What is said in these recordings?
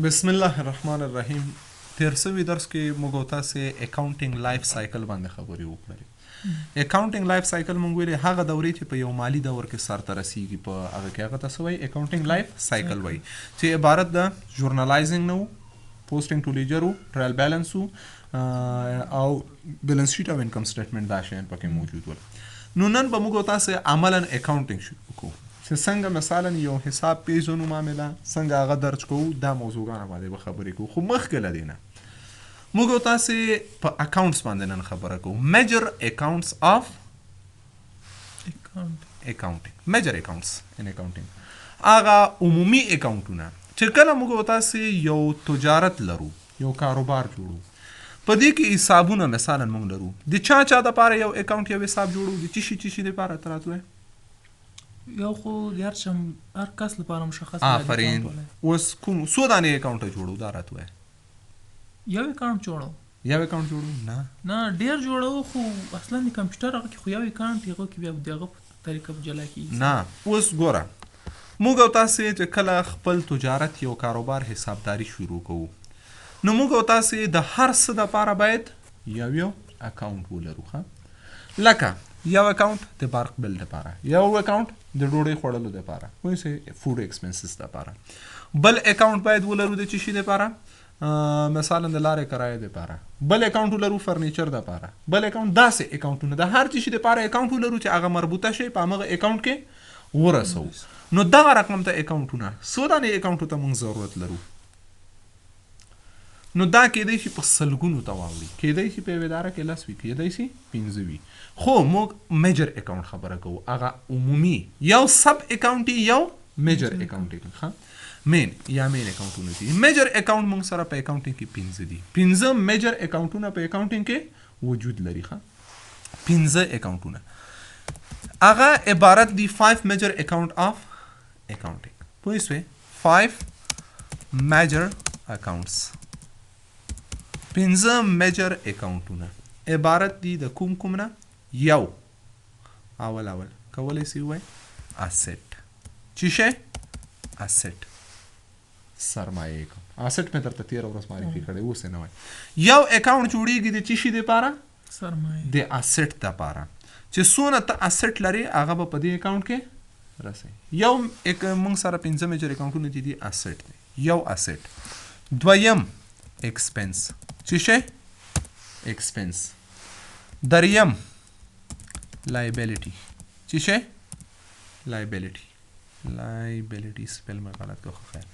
بسم الله الرحمن الرحیم. تیر سوي درس کې موږ تاسو اکاونټینګ لایف سایکل باندې خبرې وکړې. اکاونټینګ لایف سایکل موږ ویلې هغه دورې چې په یو مالی دور کې سرته رسیږي، په هغه کې هغه تاسو وایي اکاونټینګ لایف سایکل وایي، چې عبارت د ژورنالایزینګ نو، پوسټینګ ټو لیجر، ټرایل بیلانس او بیلانس شیټ او انکم سټیټمنټ دا شیان پکې موجود ول. نو نن به موږ تاسو عملاً اکاونټینګ شروع کوو، چې څنګه مثلا یو حساب پیژنو معامله څنګه هغه درج کوو، دا موضوعګانې باندې به خبرې کوو. خو مخکې له دې نه موږ تاسو په اکاونټس باندې نن خبره کوو. میجر اکاونټس اف اکاونټینګ، میجر اکاونټس ان اکاونټینګ هغه عمومي اکاونټونه چې کله موږ تاسو یو تجارت لرو، یو کاروبار جوړو، په دې کې حسابونه مثلا موږ لرو، د چا د پاره یو اکاونټ یو حساب جوړو، د چی د پاره تراتوي یو خو د هر کس لپاره مشخص دی. آفرین. اوس کوم څو دانې اکاونټ جوړو دا راته وایي. یو اکاونټ جوړو نه ډیر جوړو، خو اصلا د کمپیوټر هغه کې خو یو اکاونټ هغه کې بیا دغه په طریقه جلا کیږي. نه اوس ګوره، موږ تاسو چې کله خپل تجارت یو کاروبار حسابداري شروع کوو، نو موږ تاسو د هر څه لپاره باید یو اکاونټ ولرو. ښه، لکه یو اکاونټ د برق بل لپاره، یو اکاونټ د ډوډۍ خوړلو لپاره، وایي سه فود ایکسپنسز لپاره، بل اکاونټ باید ولرو د چی لپاره، مثلا د لارې کرایې لپاره، بل اکاونټ ولرو فرنیچر لپاره، بل اکاونټ داسې اکاونټونه د هر چی لپاره اکاونټ ولرو چې هغه مربوطه شي په هغه اکاونټ کې ورسو. نو دا رقم ته اکاونټونه څو دانې اکاونټ ته موږ ضرورت لرو. نو دا کېدای شي په سلګونو ته واوړي، کېدای شي په یوه اداره کې 10 وي، کېدای شي 15 وي. خو موږ میجر اکاونټ خبره کوو، هغه عمومي یو سب اکاونټ یو میجر اکاونټ. ښه، مین اکاونټونه دي. میجر اکاونټ موږ سره په اکاونټینګ کې 15 دي. 15 میجر اکاونټونه په اکاونټینګ کې وجود لري. ښه، 15 اکاونټونه هغه عبارت دي 5 میجر اکاونټ اف اکاونټینګ. پوه شئ، 5 میجر اکاونټس، 15 میجر اکاونټونه عبارت دي د کوم نه. یو اول کولی شي وای اسټ، چی شي اسټ، سرمایه کوم اسټ مې درته تیر ورځ معرفي کړی، اوس نه وای. یو اکاونټ جوړیږي د چی شي لپاره، سرمایه د اسټ لپاره، چې څونه ته اسټ لري هغه به په دې اکاونټ کې راسي. یو موږ سره 15 میجر اکاونټونه دي اسټ دی، یو اسټ. دویم ایکسپنس، چی شي ایکسپنس. دریم لایبیلیټي، چی شي لایبیلیټي سپیل مې غلط کو، خیر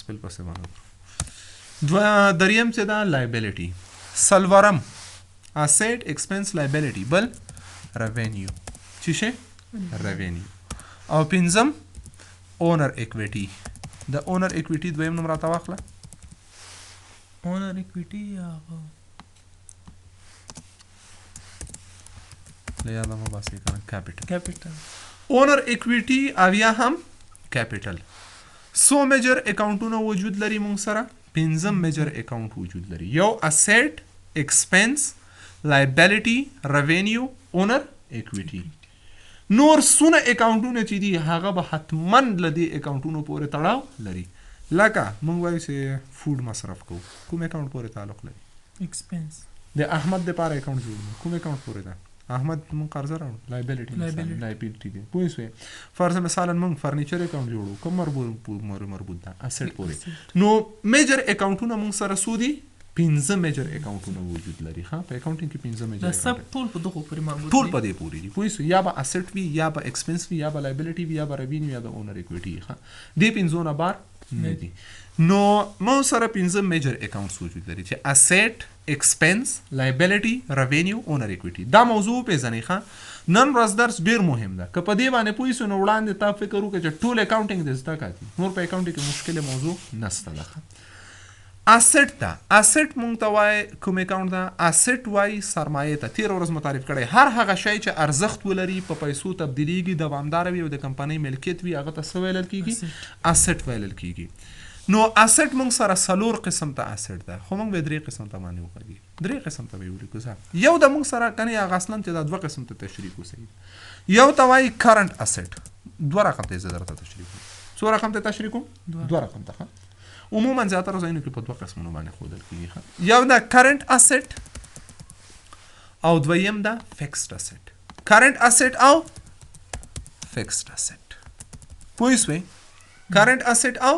سپیل پسې باندې. دریم چې دا لایبیلیټي. سلورم اسټ ایکسپنس لایبیلیټي، بل ریونیو، چی شي ریونیو. او پنځم اونر اکویټي. د اونر اکویټي دویم نوم راته واخله. اونر اکویټي هغه له یاده مو باسي کنه، کیپیټل. اونر اکویټي او یا هم کیپیټل. سو میجر اکاونټونه وجود لري موږ سره، 15 میجر اکاونټ وجود لري. یو اسټ، ایکسپنس، لایبیلیټي، ریونیو، اونر اکویټي. نور سونه اکاونټونه چې دي هغه به حتما له دې اکاونټونو پورې تړاو لري. لکه موږ وایو چې فود مصرف کوو، کوم اکاونټ پورې تعلق لري؟ ایکسپنس. د احمد لپاره اکاونټ جوړوو، کوم اکاونټ پورې ده؟ احمد مونږ قرضه راوړو، لایبیلیټي دی. پوه شئ، فرض مثلا مونږ فرنیچر اکاونټ جوړو، کوم مربوط ده؟ اسټ پورې. نو میجر اکاونټونه مونږ سره څو دي؟ 15 میجر اکاونټونه وجود لري. ها، په اکاونټینګ کې 15 میجر سب ټول په دغه پورې مربوط دي، ټول په دې پورې دي. پوه شئ، یا به اسټ وي، یا به ایکسپنس وي، یا به لایبیلیټي وي، یا به ریونیو، یا د اونر اکویټي. ها، دې 15 نه بار نه دي. نو مونږ سره 15 میجر اکاونټس وجود لري، چې اسټ، ایکسپنس، لایبیلیټي، ریونیو، اونر اکویټي. دا موضوع پیژنئ. ښه، نن ورځ درس ډیر مهم ده. که په دې باندې پوه شئ نو وړاندې تا فکر وکړئ چې ټول اکاونټینګ دې زده کړي، نور په اکاونټینګ کې مشکله موضوع نشته ده. اسټ ته، اسټ مونږ ته وایي کوم اکاونټ ده؟ اسټ وایي سرمایه ته. تیر ورځ متعارف کړی هر هغه شی چې ارزښت ولري، په پیسو تبدیلیږي، دوامدار وي او د کمپنۍ ملکیت وي، هغه ته څه ویل کیږي؟ اسټ ویل کیږي. نو اسټ موږ سره 4 قسم ته اسټ ده، خو موږ به 3 قسم ته باندې وکړي، 3 قسم ته به ولیکو. ځکه یو د موږ سره کني هغه اصلا چې دا 2 قسم ته تشریح کوي. یو ته وایي کرنٹ اسټ، 2 رقم ته زه درته تشریح کوم. څو رقم ته تشریح کوم؟ 2 رقم ته. عموما زیاتره ځایونو کې په دوه قسمونو باندې ښودل کېږي. یو دا کرنٹ اسټ او دویم دا فکسډ اسټ. کرنٹ اسټ او فکسډ اسټ پوه شوې. کرنٹ اسټ او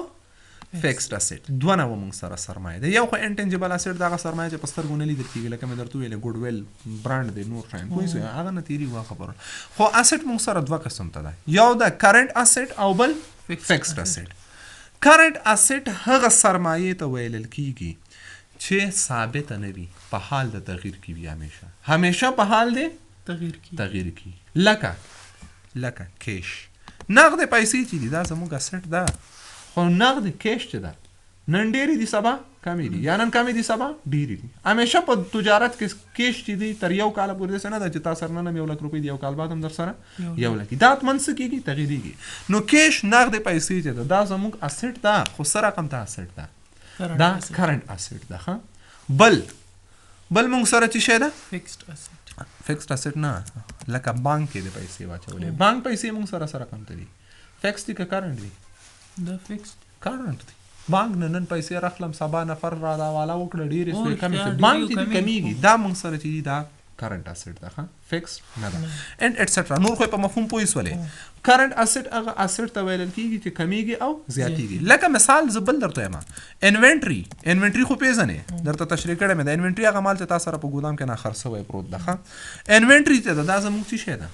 فکسډ اسټ دوه نوع موږ سره سرمایه ده. یو خو انټنجبل اسټ دغه سرمایه چې په سترګو نه لیدل کېږي لکه مې درته ویلې ګوډ ویل برانډ دی نور شیان پوه شوې هغه نه تېرېږي خبره. خو اسټ موږ سره دوه قسم ته ده. یو د کرنٹ اسټ او بل فکسډ اسټ. کرنٹ اسټ هغه سرمایه ته ویل کېږي چې ثابت نه وي په حال د تغییر کې وي. همیشه په حال د تغییر کې لکه کیش نقد پیسې چې دي دا زموږ اسټ ده. خو نقد کیش چې ده نن ډېرې دي سبا کمې دي یا نن کمې دي سبا ډېرې دي. همیشه په تجارت کې کیش چې دی تر یو کاله پورې داسې نه ده چې تا سره نن هم 1 لک روپۍ دي یو کال بعد هم در سره 1 لک دا حتمن څه کېږي تغیرېږي. نو کیش نقد پیسې چې ده دا زموږ اسټ ده خو څه رقم ته اسټ ده دا کرنٹ اسټ ده. بل موږ سره چې شی ده فکسډ اسټ نه لکه بانک کې د پیسې واچولې بانک پیسې موږ سره کم ته دي فکس دي که کرنٹ دي دا فکسډ کرنٹ دي. بانک نه نن پیسې راخلم سبا نفر را دا والا وکړه ډېرې سوې کمې بانک چې کمیږي دا موږ سره چې دي دا کرنٹ اسټ ده فکس نه ده اینڈ ایټسټرا. نور خو په مفهوم پوه شولې. کرنٹ اسټ هغه اسټ ته ویل کېږي چې کمیږي او زیاتېږي. لکه مثال زه بل درته یم انوینټري خو پیژنې درته تشریح کړی مې د انوینټري هغه مال چې تا سره په ګودام کې نه خرڅ شوی پروت ده. انوینټري چې ده دا زموږ څه شی ده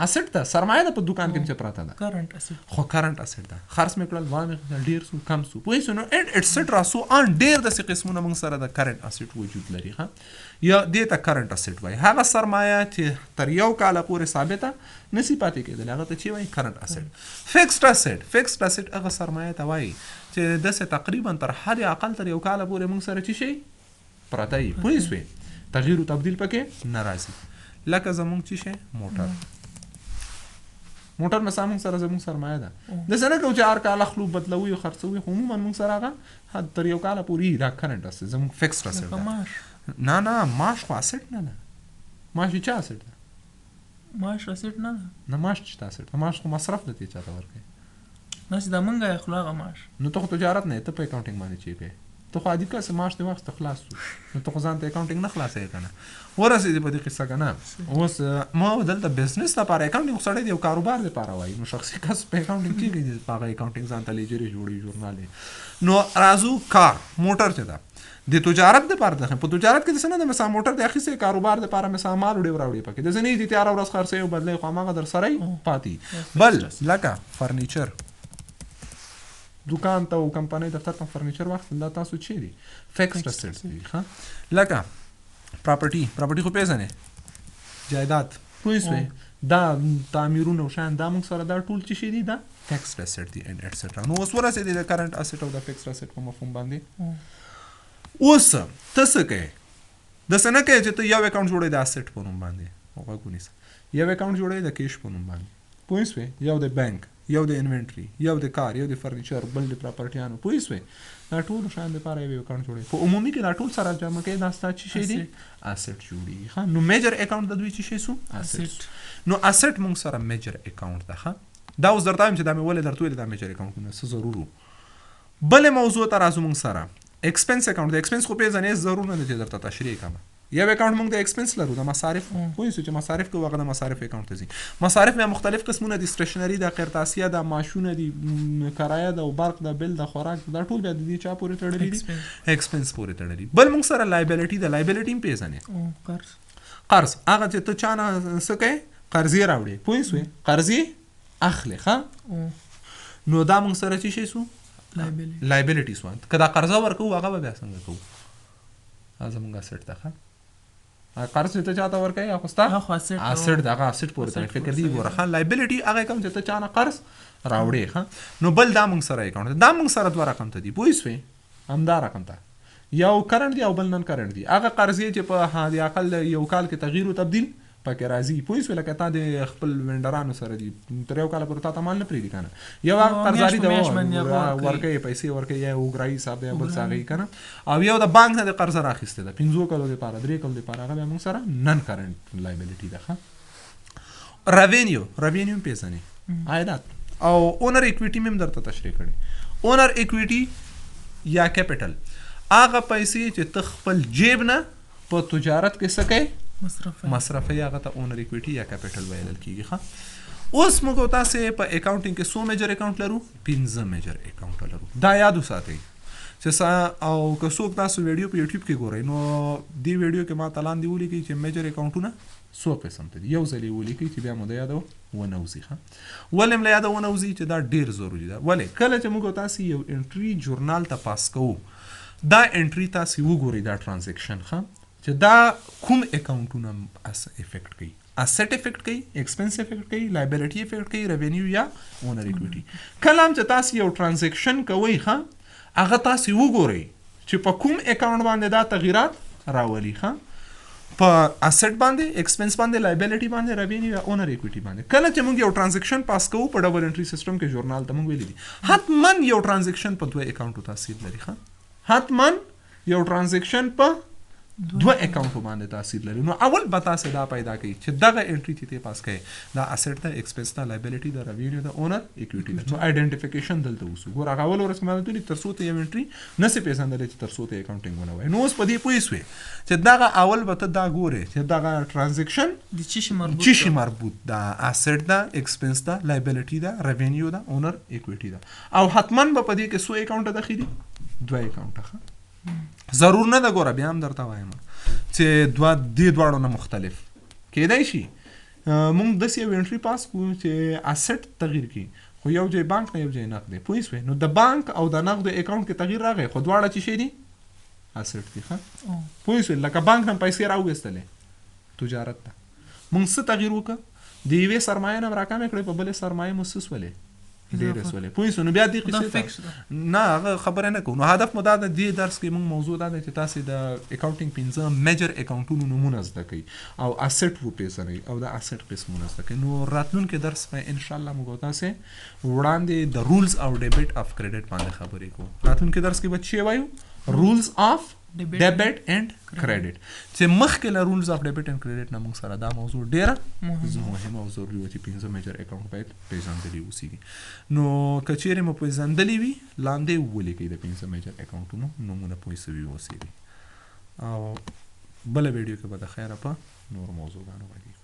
اسټ ده سرمایه ده په دوکان کې چې پراته ده کرنٹ اسټ. خو کرنٹ اسټ ده خرڅ مې کړل وانه ډېر سو کم سو پوه شو. نو اینډ ایټسټرا سو ان ډېر داسې قسمونه موږ سره د کرنٹ اسټ وجود لري. یا دې ته کرنٹ اسټ وایي. هغه سرمایه چې تر یو کاله پورې ثابته نسی پاتې کېدل هغه ته چې وایي کرنٹ اسټ. فکسډ اسټ هغه سرمایه ته وایي چې داسې تقریبا تر حد اقل تر یو کاله پورې موږ سره چې شي پراته وي پوه شوې تغییر او تبدیل پکې نه راځي. لکه زموږ چې شي موټر مثلا موږ سره زموږ سرمایه ده داسې نه کوو چې هر کال اخلو بدلوي او خرڅوي. خو عموما موږ سره هغه تر یو کاله پورې دا کرنٹ اسټ زموږ فکسډ اسټ ده. نه معاش خو اسټ نه ده. معاش چا اسټ ده؟ معاش اسټ نه ده. نه معاش چا اسټ ده؟ معاش خو مصرف ده چې چاته ورکوي. نه چې دا مونږه اخلو هغه معاش. نو ته خو تجارت نه ته په اکاونټینګ باندې چی کوې ته خو عادي کس معاش د وخت خلاص شو نو ته خو ځان ته اکاونټینګ نه خلاصې کنه ورسېدې په دې قصه کنه. اوس ما دلته بزنس لپاره اکاونټینګ سړی دی یو کاروبار لپاره وایي نو شخصي کس په اکاونټینګ کې کوي په هغه اکاونټینګ ځان ته لیجري جوړي ژورنال. نو راځو کار موټر چې ده د تجارت لپاره ده. په تجارت کې د څه نه ده مثلا موټر د اخیستې کاروبار لپاره مثلا مال وړي راوړي پکې د ځینې دي تیاره ورځ خرڅوي او بدلوي خو هماغه در سره پاتې. بل لکه فرنیچر دکان ته او کمپنۍ دفتر ته فرنیچر وخت دا تاسو چی دي فکسډ اسټ دي. لکه پراپرټي خو پیژنې جایداد پوه شوې دا تعمیرونه او شیان دا موږ سره دا ټول چې شي دي دا فکسډ اسټ دي اینډ ایټسټرا. نو اوس ورسېدې د کرنٹ اسټ او د فکسډ اسټ په مفهوم باندې. اوس ته څه کوې داسې نه کوې چې ته یو اکاونټ جوړوې د اسټ په نوم باندې غوږ ونیسه یو اکاونټ جوړوې د کیش په نوم باندې پوه شوې یو د بانک یو د انوینټري یو د کار یو د فرنیچر بل د پراپرټیانو پوه شوې دا ټول شیان دپاره یو اکاونټ جوړوې. په عمومي کې دا ټول سره جمع کوې دا ستا چې شی دي اسټ جوړېږي. نو میجر اکاونټ د دوی چې شی سو اسټ. نو اسټ موږ سره میجر اکاونټ ده. دا اوس درته وایم چې دا مې ولې درته ویلې دا میجر اکاونټونه څه ضرور وو. بلې موضوع ته راځو موږ سره ایکسپنس اکاونټ. د ایکسپنس خو پیژنې ضرور نه ده چې درته تشریح کوم. یو اکاونټ موږ د ایکسپنس لرو د مصارف پوه شو چې مصارف کوو هغه د مصارف اکاونټ ته ځي. مصارف بیا مختلف قسمونه دي سټیشنري د قرطاسیه د ماشونه دي کرایه د برق د بل د خوراک دا ټول بیا د دې چا پورې تړلي دي ایکسپنس پورې تړلي. بل موږ سره لایبیلیټي د لایبیلیټي هم پیژنې قرض هغه چې ته چا نه څه کوې قرضې راوړې پوه شوې قرضې اخلې نو دا موږ سره چې شی سو لایبیلیټي سو. که دا قرضه ورکوو هغه به بیا څنګه کوو هغه زموږ اسټ ده. قرض چې ته چاته ورکوې اخستا اسټ دغه اسټ پورې تړلی فکر دی ګوره. لایبیلیټي هغه کوم چې ته چا نه قرض راوړې. نو بل دا موږ سره اکاونټ دا موږ سره دوه رقم ته دي پوه شوې همدا رقم ته یو کرنٹ دی او بل نن کرنٹ دی. هغه قرضې چې په حد اقل یو کال کې تغییر او تبدیل پکې راځي پوه شوې لکه تا د خپل وینډرانو سره دي تر یو کاله پورې تا ته مال نه پرېږدي که نه یو هغه قرضداري ده ورکوې پیسې ورکوې یا اوګرایي حساب دی یا بل څه هغوي که نه او یو د بانک نه د قرضه راخیستې ده 5 کلو دپاره 3 کلو دپاره هغه بیا موږ سره نن کرنټ لایبیلیټي ده. ریوینیو هم پیژنې عایدات او اونر اکویټي مې هم درته تشریح کړې. اونر اکویټي یا کیپټل هغه پیسې چې ته خپل جیب نه په تجارت کې څه کوې مصرفوي هغه ته اونر اکویټي یا کیپټل ویل کېږي ښه اوس موږ تاسې په اکاونټینګ کې څو میجر اکاونټ لرو 15 میجر اکاونټ لرو دا یاد وساتئ چې او که څوک تاسو ویډیو په یوټیوب کې ګورئ نو دې ویډیو کې ما لاندې ولیکئ چې میجر اکاونټونه څو قسم ته دي یو ځل یې ولیکئ چې بیا مو د یاده ونه وځي ښه ولې م له یاده ونه وځي چې دا ډېر ضروري ده ولې کله چې موږ تاسې یو انټري جورنال ته پاس کوو دا انټري تاسې وګورئ دا ټرانزیکشن ښه چې دا کوم اکاونټونه افیکټ کوي اسټ افیکټ کوي ایکسپنس افیکټ کوي لایبیلیټي افیکټ کوي ریونیو یا اونر اکویټي کله هم چې تاسې یو ټرانزیکشن کوئ ښه هغه تاسې وګورئ چې په کوم اکاونټ باندې دا تغیرات راولي ښه په اسټ باندې ایکسپنس باندې لایبیلیټي باندې ریونیو یا اونر اکویټي باندې کله چې موږ یو ټرانزیکشن پاس کوو په ډبل انټري سیستم کې جورنال ته موږ ویلي دي حتما یو ټرانزیکشن په دوه اکاونټو تاثیر لري ښه حتما یو ټرانزیکشن په دوه اکاونټو باندې تاثیر لري نو اول به تاسې دا پیدا کوي چې دغه انټري چې ته پاس کوې دا اسټ ده ایکسپنس ده لایبیلیټي ده ریونیو ده اونر اکویټي ده نو آیډنټیفیکیشن دلته وسو ګور هغه اول ورځ مې ته تر څو ته یو انټري نه سي پیژندل چې تر څو ته اکاونټینګ ونه وای نو اوس په دې پوه شوې چې دغه اول به ته دا ګورې چې دغه ټرانزیکشن د چی مربوط ده اسټ ده ایکسپنس ده لایبیلیټي ده ریونیو ده اونر اکویټي ده او حتما به په دې کې څو اکاونټ داخلي دوه اکاونټه ضرور نه ده ګوره بیا هم درته وایم چې دې دواړو نه مختلف کېدای شي موږ داسې یو انټري پاس کړو چې اسټ تغییر کړي خو یو ځای بانک نه یو ځای نقد دی پوه شوې نو د بانک او د نقد اکاونټ کې تغییر راغی خو دواړه چې شي دي اسټ دي ښه پوه شوې لکه بانک نه پیسې راوویستلې تجارت ته موږ څه تغییر وکړه د یوې سرمایه نه راکمې کړې په بلې سرمایه مو څه سولې ډېرې سولې پوه شو نو بیا دې قصې نه هغه خبره نه کوو نو هدف مو دا د دې درس کې موږ موضوع دا دی چې تاسې د اکاونټینګ 15 میجر اکاونټونو نومونه زده کوئ او اسټ وپېژنئ او د اسټ قسمونه زده کوئ نو راتلونکي درس به انشاءالله موږ تاسې وړاندې د رولز او ډیبټ اف کریډټ باندې خبرې کوو راتلونکي درس کې به څه وایو رولز اف ډیبټ اینڈ کریډټ چې مخکې له رولز اف ډیبټ اینڈ کریډټ نه موږ سره دا موضوع ډیره مهمه او ضروري وه چې 15 میجر اکاونټ باید پیژندلی اوسېږي نو که چیرې مو پیژندلی وي لاندې ولیکئ د 15 میجر اکاونټونو نومونه پوه سوي اوسېږي او بله ویډیو کې به د خیره په نور موضوعګانو غږیږو